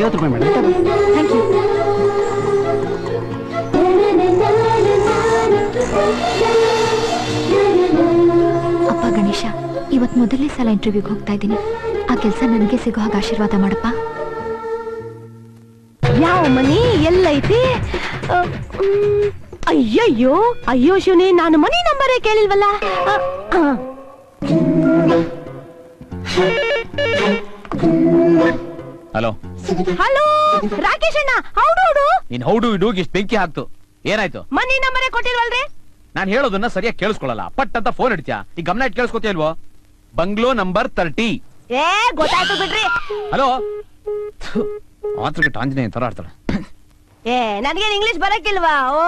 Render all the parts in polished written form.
₹50 madam. Thank you. ಅಪ್ಪ ಗಣೇಶ, ಇವತ್ತು ಮೊದಲನೇ ಸಲ ಇಂಟರ್ವ್ಯೂಗೆ ಹೋಗ್ತಾ ಇದ್ದೀನಿ. ಆ ಕೆಲಸ ನನಗೆ ಸಿಗೋ ಹಾಗೆ ಆಶೀರ್ವಾದ ಮಾಡಪ್ಪ. ಯಾವ ಮನಿ ಎಲ್ಲೈತಿ? ಅಯ್ಯಯ್ಯೋ ಅಯ್ಯೋ ಶಿವನಿ, ನಾನು ಮನಿ ನಂಬರೇ ಕೇಳಿಲ್ವಲ್ಲ. ಹಲೋ ಹಲೋ ರಾಕೇಶ್ ಅಣ್ಣ, ಹೌದು ನೀನ್ ಹೌಡು ಇಡು ಇಷ್ಟು ಬೆಂಕಿ ಹಾಕ್ತು. ಏನಾಯ್ತು? ಮನಿ ನಂಬರೇ ಕೊಟ್ಟಿಲ್ವಲ್ರಿ? ನಾನ್ ಹೇಳೋದನ್ನ ಸರಿಯಾಗಿ ಕೇಳಿಸ್ಕೊಳ್ಳಲ್ಲ. ಪಟ್ ಅಂತ ಫೋನ್ ಇಡ್ತೀಯಾ? ಈ ಗಮನ ಇಟ್ಟು ಕೇಳಿಸ್ಕೊತೀಯಲ್ವೋ? Bungalow number 30. ಏ ಗೊತ್ತಾಯ್ತು ಬಿಡ್ರಿ. ಹಲೋ ಮಾತೃಕೆ ಆಂಜನೇಯ ತರ ಆಡ್ತಾಳೆ. ಏ ನನ್ಗೇನ್ ಇಂಗ್ಲಿಷ್ ಬರಕ್ಕಿಲ್ವಾ? ಓ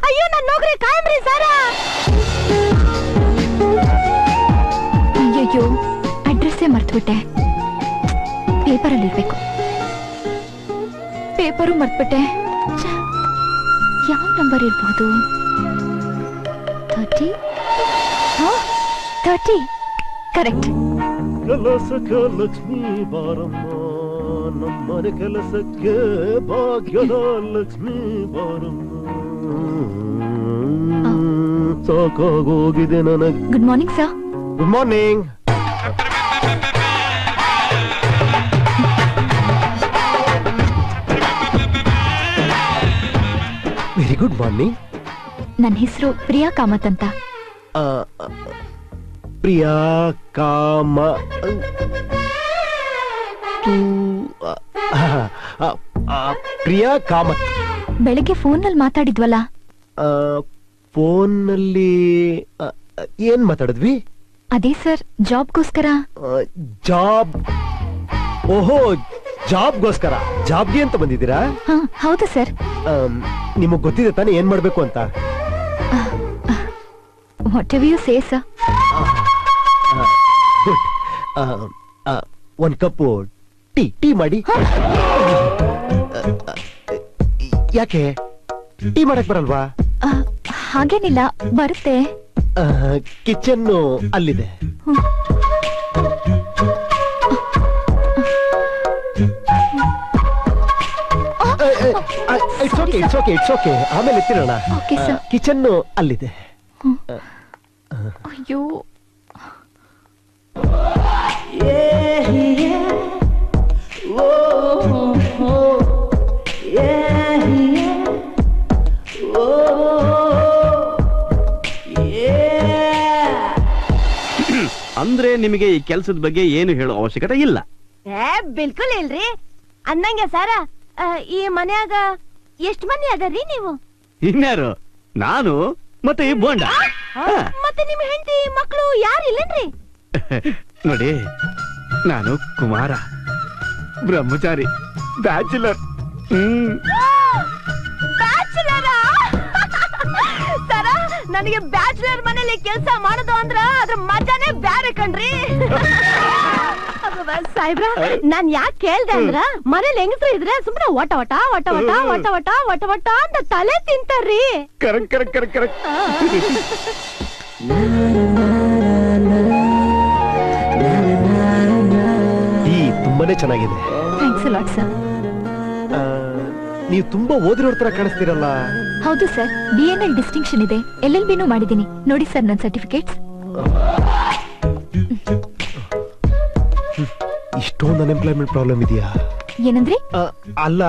ಅಯ್ಯೋ ನನ್ ನೌಕರಿ ಕಾಯಮ್ರಿ ಸರ. ಅಯ್ಯಯ್ಯೋ, ಅಡ್ರೆಸ್ಸೇ ಮರ್ತ್ಬಿಟ್ಟೆ. ಪೇಪರಲ್ಲಿ ಇರ್ಬೇಕು. ಪೇಪರು ಮರ್ತ್ಬಿಟ್ಟೆ. ಯಾವ ನಂಬರ್ ಇರ್ಬಹುದು? 30. 30 ಕರೆಕ್ಟ್. ಕೆಲಸಕ್ಕೆ ಲಕ್ಷ್ಮೀ ಬಾರಮ್ಮ, ನಮ್ಮನೆ ಕೆಲಸಕ್ಕೆ ಭಾಗ್ಯದ ಲಕ್ಷ್ಮೀ ಬಾರಮ್ಮ. ಸಾಕಾಗೋಗಿದೆ ನನಗೆ. Good morning sir. Good morning. Very good morning. ನನ್ನ ಹೆಸರು ಪ್ರಿಯಾ ಕಾಮತ್ ಅಂತ. ಪ್ರಿಯಾ ಕಾಮ ಪ್ರಿಯಾ ಕಾಮತ್. ಬೆಳಗ್ಗೆ ಫೋನಲ್ಲಿ ಮಾತಾಡಿದ್ವಲ್ಲ? ಫೋನ್ನಲ್ಲಿ ಏನ್ ಮಾತಾಡಿದ್ವಿ? ಅದೇ ಸರ್, ಜಾಬ್ಗೋಸ್ಕರ. ಜಾಬ್? ಓಹೋ, ಜಾಬ್ಗೋಸ್ಕರ. ಜಾಬ್ಗೆ ಅಂತ ಬಂದಿದ್ದೀರಾ? ಹೌದು ಸರ್. ನಿಮಗ್ ಗೊತ್ತಿದೆ ತಾನೇ ಏನ್ ಮಾಡ್ಬೇಕು ಅಂತ? ವಾಟೆವರ್ ಯು ಸೇ ಸರ್. ಒಂದ್ ಕಪ್ಪು ಟೀ ಮಾಡಿ. ಯಾಕೆ ಟೀ ಮಾಡಕ್ ಬರಲ್ವಾ? ಹಾಗೇನಿಲ್ಲ, ಬರುತ್ತೆ. ಕಿಚನ್ ಅಲ್ಲಿದೆ. It's okay. ಆಮೇಲೆ ಎತ್ತಿರೋಣ. ಕಿಚನ್ ಅಲ್ಲಿದೆ. ಅಯ್ಯೋ, ಅಂದ್ರೆ ನಿಮಗೆ ಈ ಕೆಲಸದ ಬಗ್ಗೆ ಏನು ಹೇಳೋ ಅವಶ್ಯಕತೆ ಇಲ್ಲ. ಬಿಲ್ಕುಲ್ ಇಲ್ರಿ. ಅನ್ನಂಗೆ ಸಾರ, ಈ ಮನ್ಯಾಗ ಎಷ್ಟ್ ಮಂದಿ ಅದರಿ ನೀವು? ಇನ್ಯಾರು? ನಾನು ಮತ್ತೆ ಈ ಬೋಂಡ. ಮತ್ತೆ ನಿಮ್ ಹೆಂಡತಿ ಮಕ್ಕಳು ಯಾರು ಇಲ್ಲೇನ್ರಿ? ನೋಡಿ, ನಾನು ಕುಮಾರ, ಬ್ರಹ್ಮಚಾರಿ, ಬ್ಯಾಚುಲರ್. ಸರ, ನನಗೆ ಬ್ಯಾಚುಲರ್ ಮನೇಲಿ ಕೆಲಸ ಮಾಡೋದು ಅಂದ್ರ ಅದ್ರ ಮಜಾನೇ ಬ್ಯಾರೆ ಕಣ್ರಿ. ಸಾಹೇಬ್ರ, ನಾನ್ ಯಾಕೆ ಕೇಳ್ದೆ ಅಂದ್ರ, ಮನೇಲಿ ಹೆಂಗಸ್ರು ಇದ್ರೆ ಸುಮ್ನೆ ಒಟ ಒಟ ಒಟ ಒಟ ಒಟ ಒಟ ಒಟ ಒಟ ಅಂತ ತಲೆ ತಿಂತಾರ್ರಿ. ಕರೆಕ್ಟ್. ತುಂಬಾನೇ ಚೆನ್ನಾಗಿದೆ. Thanks a lot sir. ನೀವು ತುಂಬಾ ಓದಿರೋರ್ ತರ ಕಾಣಿಸ್ತೀರಲ್ಲ. ಹೌದು ಸರ್, BNL ಡಿಸ್ಟಿಂಕ್ಷನ್ ಇದೆ, LLBನೂ ಮಾಡಿದ್ದೀನಿ. ನೋಡಿ ಸರ್ ನನ್ನ ಸರ್ಟಿಫಿಕೇಟ್ಸ್. ಇಷ್ಟೊಂದು ಅನ್ಎಂಪ್ಲಾಯ್ಮೆಂಟ್ ಪ್ರಾಬ್ಲಮ್ ಇದೆಯಾ? ಏನಂದ್ರಿ? ಅಲ್ಲ,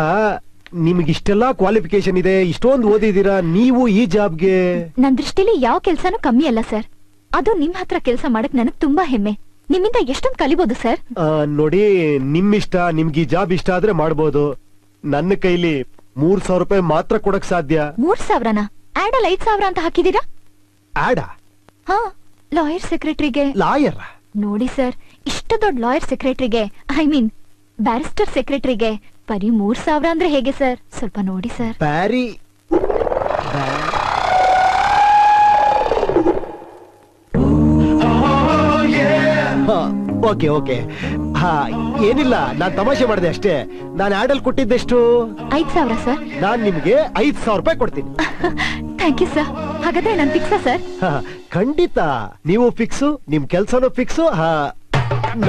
ನಿಮ್ಗೆ ಇಷ್ಟೆಲ್ಲಾ ಕ್ವಾಲಿಫಿಕೇಶನ್ ಇದೆ, ಇಷ್ಟೊಂದು ಓದಿದೀರಾ, ನೀವು ಈ ಜಾಬ್ಗೆ? ನನ್ನ ದೃಷ್ಟಿಲಿ ಯಾವ ಕೆಲ್ಸನೂ ಕಮ್ಮಿ ಅಲ್ಲ ಸರ್. ಅದು ನಿಮ್ ಹತ್ರ ಕೆಲಸ ಮಾಡಕ್ ನನಗ್ ತುಂಬಾ ಹೆಮ್ಮೆ. ನಿಮ್ಮಿಂದ ಎಷ್ಟೊಂದು ಕಲಿಬಹುದು ಸರ್. ನೋಡಿ, ನಿಮ್ಮಿಷ್ಟ, ನಿಮ್ಗೆ ಈ ಜಾಬ್ ಇಷ್ಟ ಆದ್ರೆ ಮಾಡ್ಬೋದು. ನನ್ನ ಕೈಲಿ ₹3,000 ಮಾತ್ರ ಕೊಡಕ್ ಸಾಧ್ಯ. 3,000ನಾ? ಆಡ್ ಅಲ್ಲಿ 5,000 ಅಂತ ಹಾಕಿದೀರಾ? ಆಡ? ಹಾ, ಲಾಯರ್ ಸೆಕ್ರೆಟರಿಗೆ. ಲಾಯರ್? ನೋಡಿ ಸರ್, ಇಷ್ಟು ದೊಡ್ಡ ಲಾಯರ್ ಸೆಕ್ರೆಟರಿಗೆ, ಐ ಮೀನ್ ಬ್ಯಾರಿಸ್ಟರ್ ಸೆಕ್ರೆಟರಿಗೆ ಬರೀ 3,000 ಅಂದ್ರೆ ಹೇಗೆ ಸರ್? ಸ್ವಲ್ಪ ನೋಡಿ ಸರ್. ಬ್ಯಾರಿ ಓಕೆ. ಹಾ ಏನಿಲ್ಲ ನಾನ್ ತಮಾಷೆ ಮಾಡಿದೆ ಅಷ್ಟೇ. ನಾನು ಆಡಲ್ ಕೊಟ್ಟಿದ್ದೆಷ್ಟು? 5,000 ಸರ್. ನಾನ್ ನಿಮ್ಗೆ 5,000 ರೂಪಾಯಿ ಕೊಡ್ತೀನಿ. Thank you sir. ಹಾಗಾದ್ರೆ ನಾನು ಫಿಕ್ಸಾ ಸರ್? ಖಂಡಿತ ನೀವು ಫಿಕ್ಸು, ನಿಮ್ ಕೆಲ್ಸನೂ ಫಿಕ್ಸು,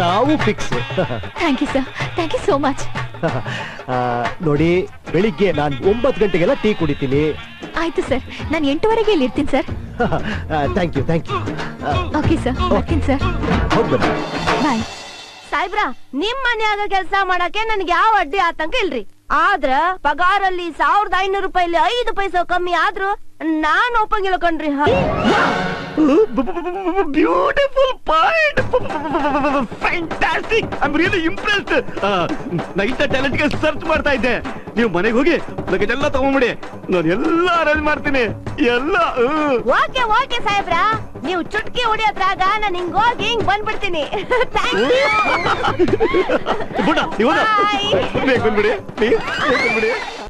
ನಾವು fix. Thank you sir. Thank you so much. ನೋಡಿ ಬೆಳಿಗ್ಗೆ ನಾನು 9 ಗಂಟೆಗೆಲ್ಲ ಟೀ ಕುಡಿತೀನಿ. ಆಯ್ತು ಸರ್, ನಾನು 8:15 ಇಲ್ಲಿ ಇರ್ತೀನಿ sir. Thank you thank you. Okay sir, ಬರ್ತೀನಿ ಸರ್. ಹೋಗ್ಬನ್ನಿ. ಬಾಯ್. ಸಾಹೇಬ್ರ, ನಿಮ್ ಮನ್ಯಾಗ ಕೆಲ್ಸ ಮಾಡಕ್ಕೆ ನನ್ಗೆ ಯಾವ ಅಡ್ಡಿ ಆತಂಕ ಇಲ್ರಿ. ಆದ್ರ ಪಗಾರಲ್ಲಿ 1,500 ರೂಪಾಯಿಲಿ 5 ಪೈಸೆ ಕಮ್ಮಿ ಆದ್ರೂ ನಾನ್ ಒಪ್ಪಂಗಿಲ್ಲ ಕಣ್ರಿ. Beautiful point, fantastic. I am really impressed. ನಾ ಇಂಥ ಟ್ಯಾಲೆಂಟ್ಗೆ ಸರ್ಚ್ ಮಾಡ್ತಾ ಇದ್ದೆ. ನೀವು ಮನೆಗೆ ಹೋಗಿ ಲಗೇಜ್ ಎಲ್ಲ ತಗೊಂಡ್ಬಿಡಿ, ನಾನು ಎಲ್ಲ ಅರೇಂಜ್ ಮಾಡ್ತೀನಿ ಎಲ್ಲ. ಓಕೆ ಓಕೆ ಸಾಹೇಬ್ರ, ನೀವು ಚುಟ್ಕಿ ಹೊಡಿಯೋದ್ರಾಗ ನಾನು ಹಿಂಗೋಗಿ ಹಿಂಗ್ ಬಂದ್ಬಿಡ್ತೀನಿ. Thank you. ಬಿಡ ನೀವು Bye. ಬೇಗ ಬಂದ್ಬಿಡಿ, ಪ್ಲೀಸ್ ಬಂದ್ಬಿಡಿ.